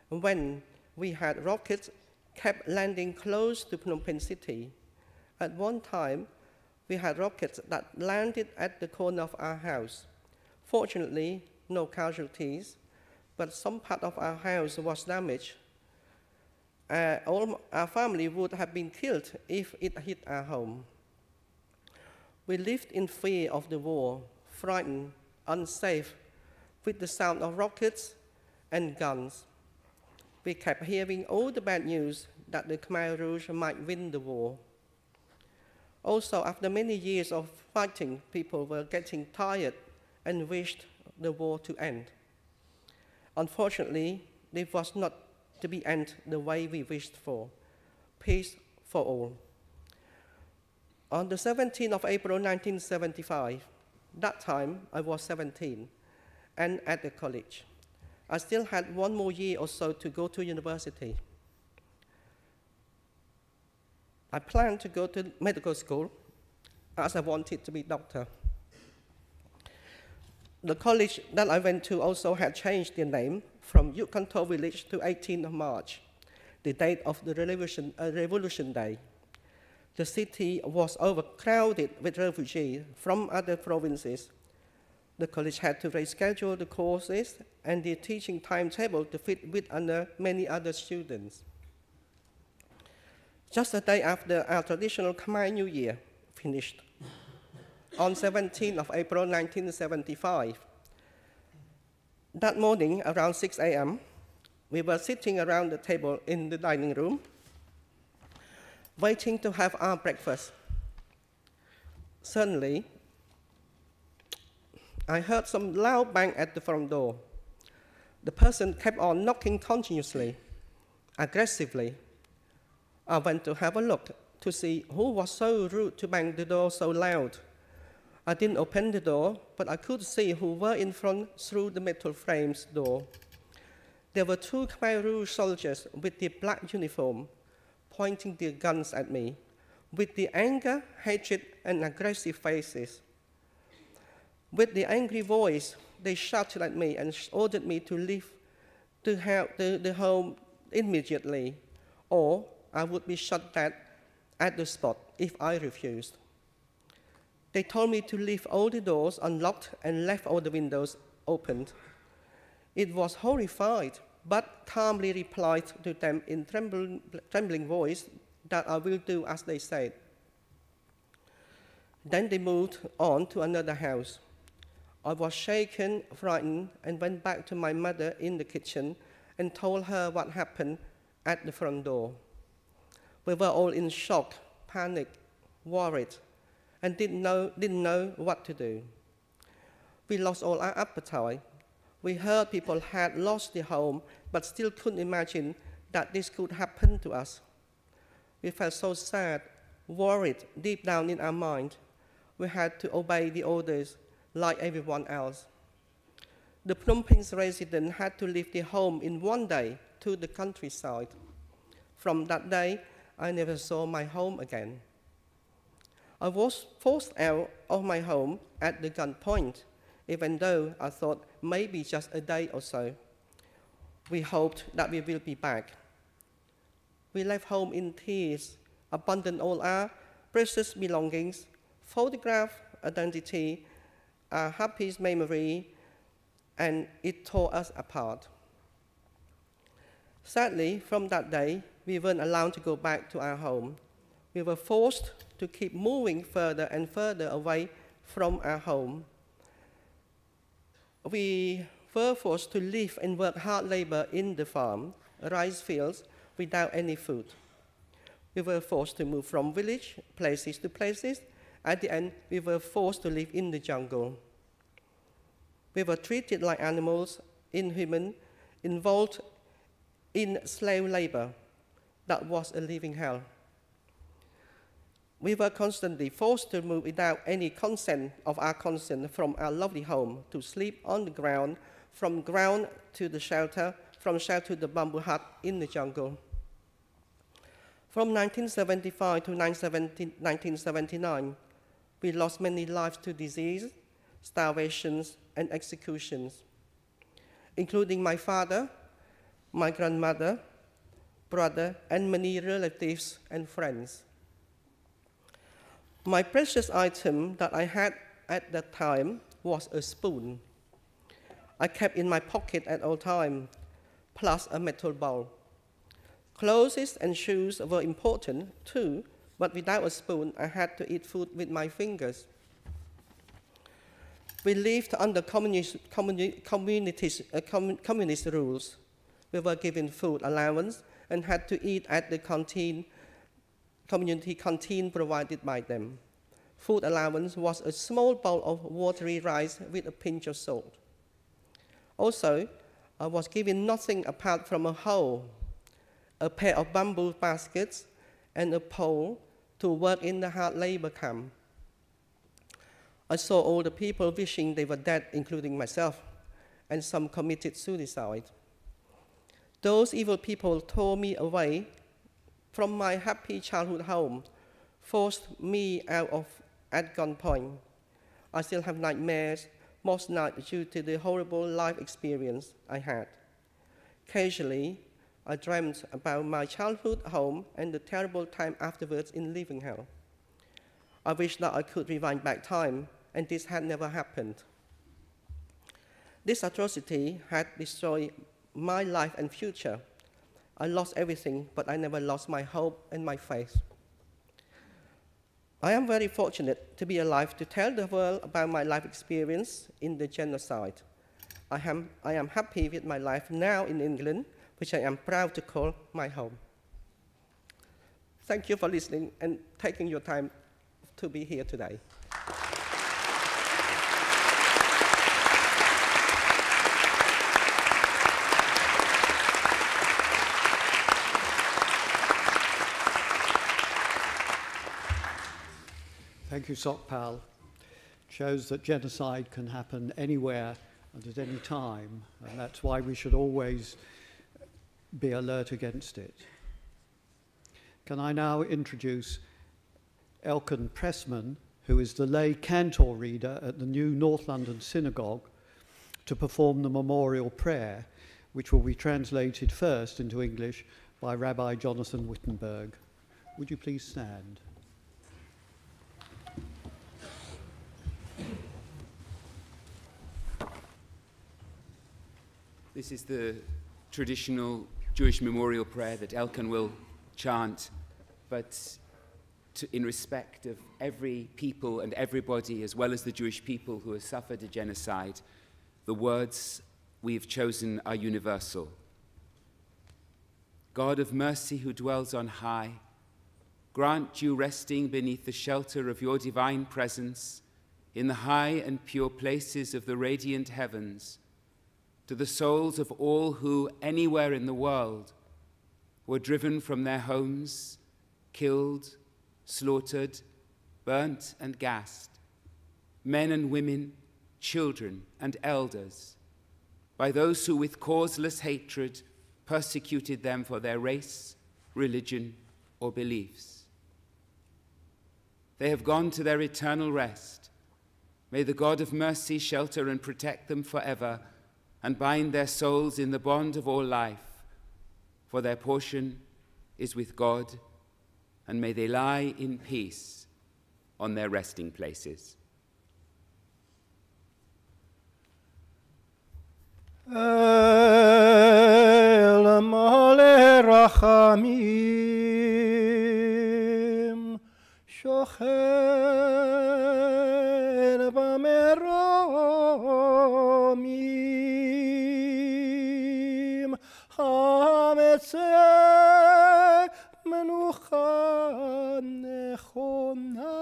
when we had rockets kept landing close to Phnom Penh city. At one time, we had rockets that landed at the corner of our house. Fortunately, no casualties, but some part of our house was damaged. All our family would have been killed if it hit our home. We lived in fear of the war, frightened, unsafe, with the sound of rockets and guns. We kept hearing all the bad news that the Khmer Rouge might win the war. Also, after many years of fighting, people were getting tired and wished the war to end. Unfortunately, it was not to be end the way we wished for. Peace for all. On the 17th of April 1975, that time I was 17 and at the college. I still had 1 more year or so to go to university. I planned to go to medical school as I wanted to be a doctor. The college that I went to also had changed their name from Yukanto Village to 18th of March, the date of the Revolution Day. The city was overcrowded with refugees from other provinces. The college had to reschedule the courses and the teaching timetable to fit with many other students. Just a day after our traditional Khmer New Year finished, on 17th of April 1975, that morning around 6 a.m., we were sitting around the table in the dining room, waiting to have our breakfast. Suddenly, I heard some loud bang at the front door. The person kept on knocking continuously, aggressively. I went to have a look to see who was so rude to bang the door so loud. I didn't open the door, but I could see who were in front through the metal frames door. There were 2 Khmer Rouge soldiers with their black uniform, pointing their guns at me, with the anger, hatred, and aggressive faces. With their angry voice, they shouted at me and ordered me to leave the home immediately, or I would be shot dead at the spot if I refused. They told me to leave all the doors unlocked and left all the windows opened. It was horrified, but calmly replied to them in trembling voice that I will do as they said. Then they moved on to another house. I was shaken, frightened, and went back to my mother in the kitchen and told her what happened at the front door. We were all in shock, panic, worried, and didn't know what to do. We lost all our appetite. We heard people had lost their home, but still couldn't imagine that this could happen to us. We felt so sad, worried deep down in our mind. We had to obey the orders like everyone else. The Phnom Penh residents had to leave their home in 1 day to the countryside. From that day, I never saw my home again. I was forced out of my home at the gunpoint, even though I thought maybe just a day or so. We hoped that we will be back. We left home in tears, abandoned all our precious belongings, photograph, identity, our happiest memory, and it tore us apart. Sadly, from that day, we weren't allowed to go back to our home. We were forced to keep moving further and further away from our home. We were forced to live and work hard labor in the farm, rice fields, without any food. We were forced to move from village, places to places. At the end, we were forced to live in the jungle. We were treated like animals, inhuman, involved in slave labor. That was a living hell. We were constantly forced to move without any consent of our consent from our lovely home to sleep on the ground, from ground to the shelter, from shelter to the bamboo hut in the jungle. From 1975 to 1979, we lost many lives to disease, starvations, and executions, including my father, my grandmother, brother, and many relatives and friends. My precious item that I had at that time was a spoon. I kept in my pocket at all times, plus a metal bowl. Clothes and shoes were important too, but without a spoon, I had to eat food with my fingers. We lived under communist rules. We were given food allowance and had to eat at the community canteen provided by them. Food allowance was a small bowl of watery rice with a pinch of salt. Also, I was given nothing apart from a hoe, a pair of bamboo baskets, and a pole to work in the hard labor camp. I saw all the people wishing they were dead, including myself, and some committed suicide. Those evil people tore me away from my happy childhood home, forced me out at gunpoint. I still have nightmares most nights due to the horrible life experience I had. Occasionally, I dreamt about my childhood home and the terrible time afterwards in living hell. I wish that I could rewind back time, and this had never happened. This atrocity had destroyed my life and future. I lost everything, but I never lost my hope and my faith. I am very fortunate to be alive to tell the world about my life experience in the genocide. I am happy with my life now in England, which I am proud to call my home. Thank you for listening and taking your time to be here today. Thank you, Sokpal. Shows that genocide can happen anywhere and at any time, and that's why we should always be alert against it. Can I now introduce Elkan Pressman, who is the lay cantor reader at the new North London Synagogue, to perform the memorial prayer, which will be translated first into English by Rabbi Jonathan Wittenberg. Would you please stand? This is the traditional Jewish memorial prayer that Elkan will chant, but in respect of every people and everybody, as well as the Jewish people who have suffered a genocide, the words we have chosen are universal. God of mercy who dwells on high, grant you resting beneath the shelter of your divine presence in the high and pure places of the radiant heavens, to the souls of all who, anywhere in the world, were driven from their homes, killed, slaughtered, burnt and gassed, men and women, children and elders, by those who with causeless hatred persecuted them for their race, religion, or beliefs. They have gone to their eternal rest. May the God of mercy shelter and protect them forever, and bind their souls in the bond of all life, for their portion is with God, and may they lie in peace on their resting places. El male rachamim shochen b'meromim hametzeh menucha nechona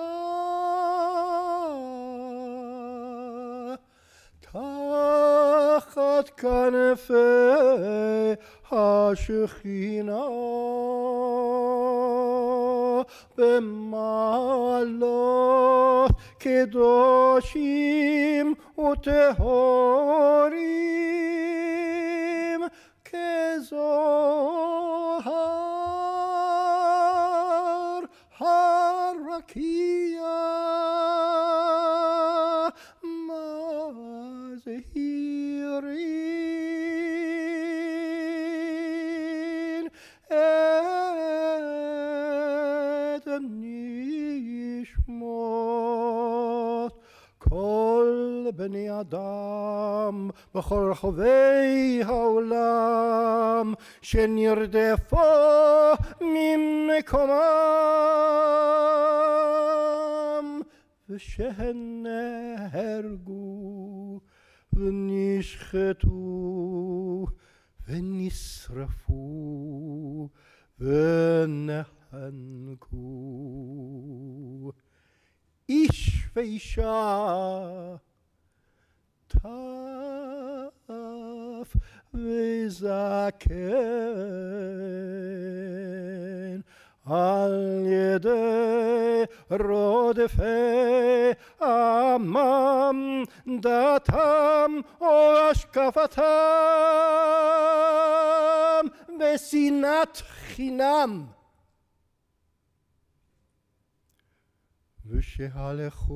tachat kanefei hashechina במעלות קדושים וטהורים כזוהר הרקיע מזהירים את הנשמות כל בני אדם בכל רחבי העולם שנרדפו ממקומם ושהן נהרגו ונשחטו ונשרפו ונחנקו. איש ואישה, טף וזקן, על ידי רודפי עמם, דתם או השקפתם, ושנאת חינם. ושהלכו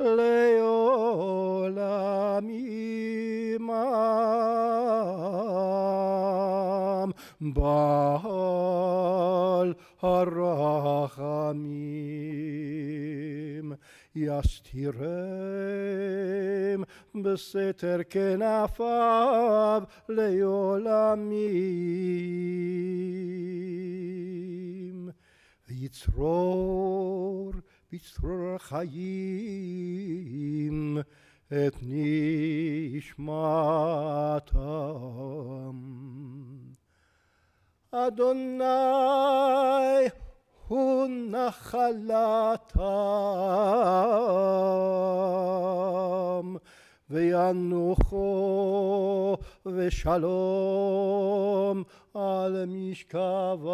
לעולם עמם בעל הרחמים, יסתירם בסתר כנפיו לעולמים, ויצרור בצרור חיים את נשמתם. אדוני הוא נחלתם, וינוחו ושלום על משכבם,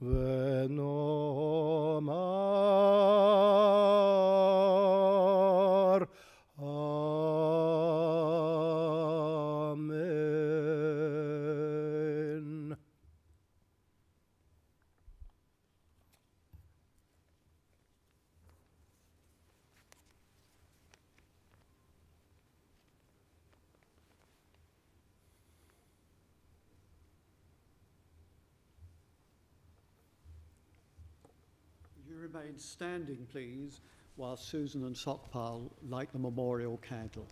ונאמר אמן. Remain standing, please, while Susan and Sokpal light the memorial candle.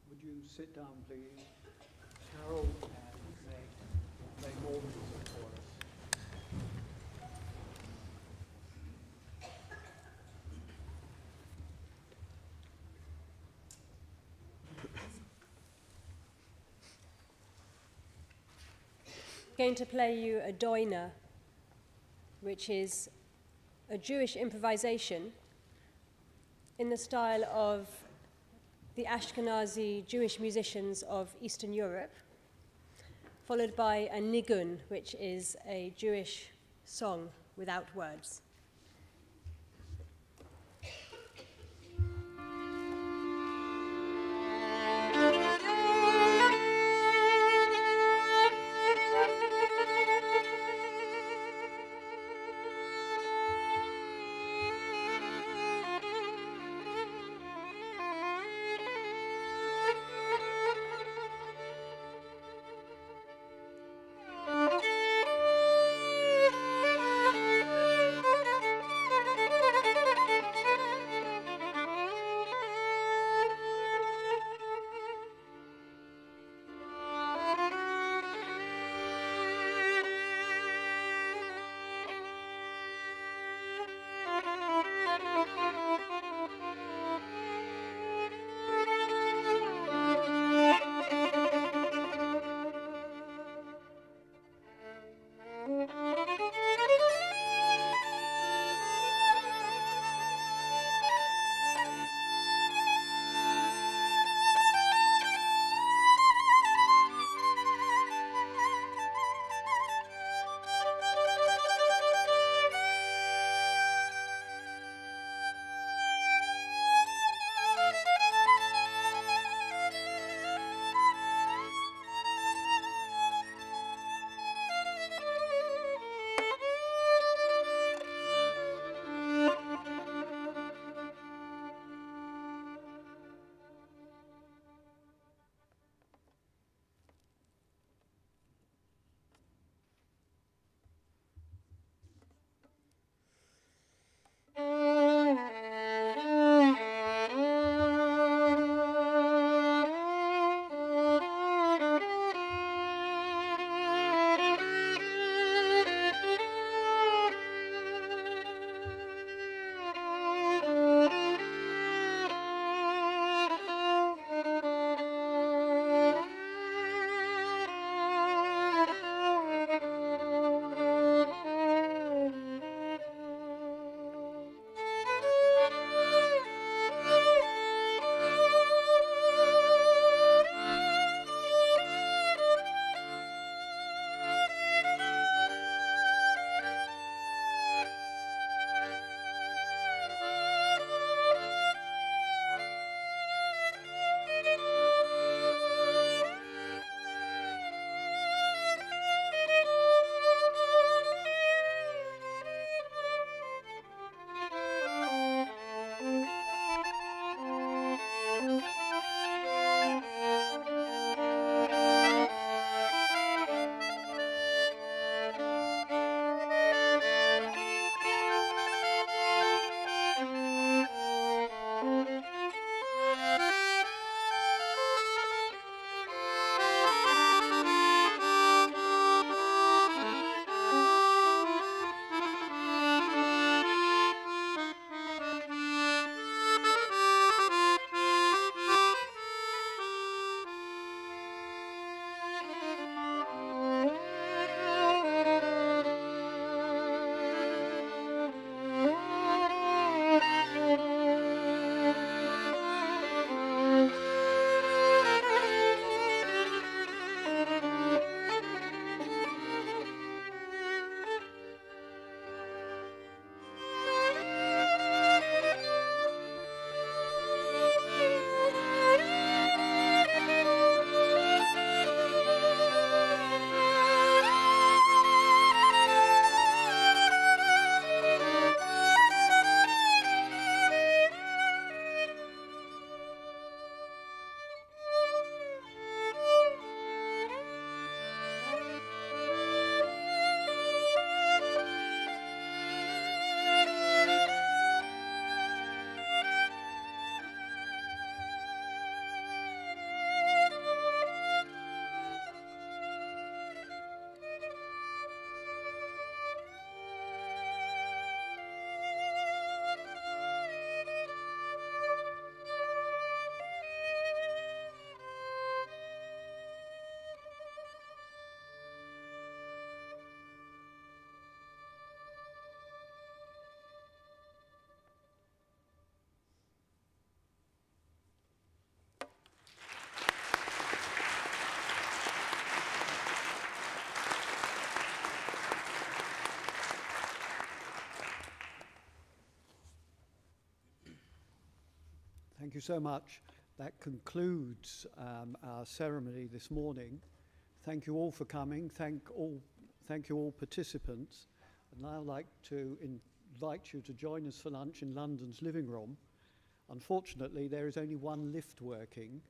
Would you sit down, please? Carol and Meg play more music for us. going to play you a doina, which is a Jewish improvisation in the style of the Ashkenazi Jewish musicians of Eastern Europe, followed by a nigun, which is a Jewish song without words. Thank you so much. That concludes our ceremony this morning. Thank you all for coming. Thank you all participants. And now I'd like to invite you to join us for lunch in London's living room. Unfortunately, there is only one lift working,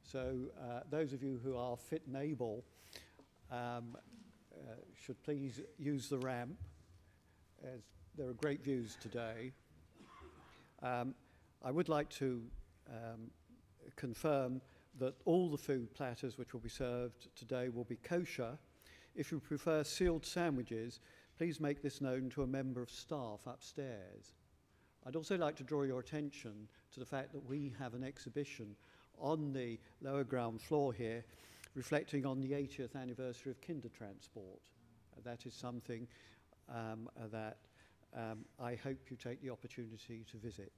so those of you who are fit and able should please use the ramp, as there are great views today. I would like to confirm that all the food platters which will be served today will be kosher. If you prefer sealed sandwiches, please make this known to a member of staff upstairs. I'd also like to draw your attention to the fact that we have an exhibition on the lower ground floor here reflecting on the 80th anniversary of Kindertransport. That is something that I hope you take the opportunity to visit.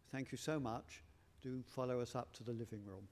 Thank you so much. Do follow us up to the living room.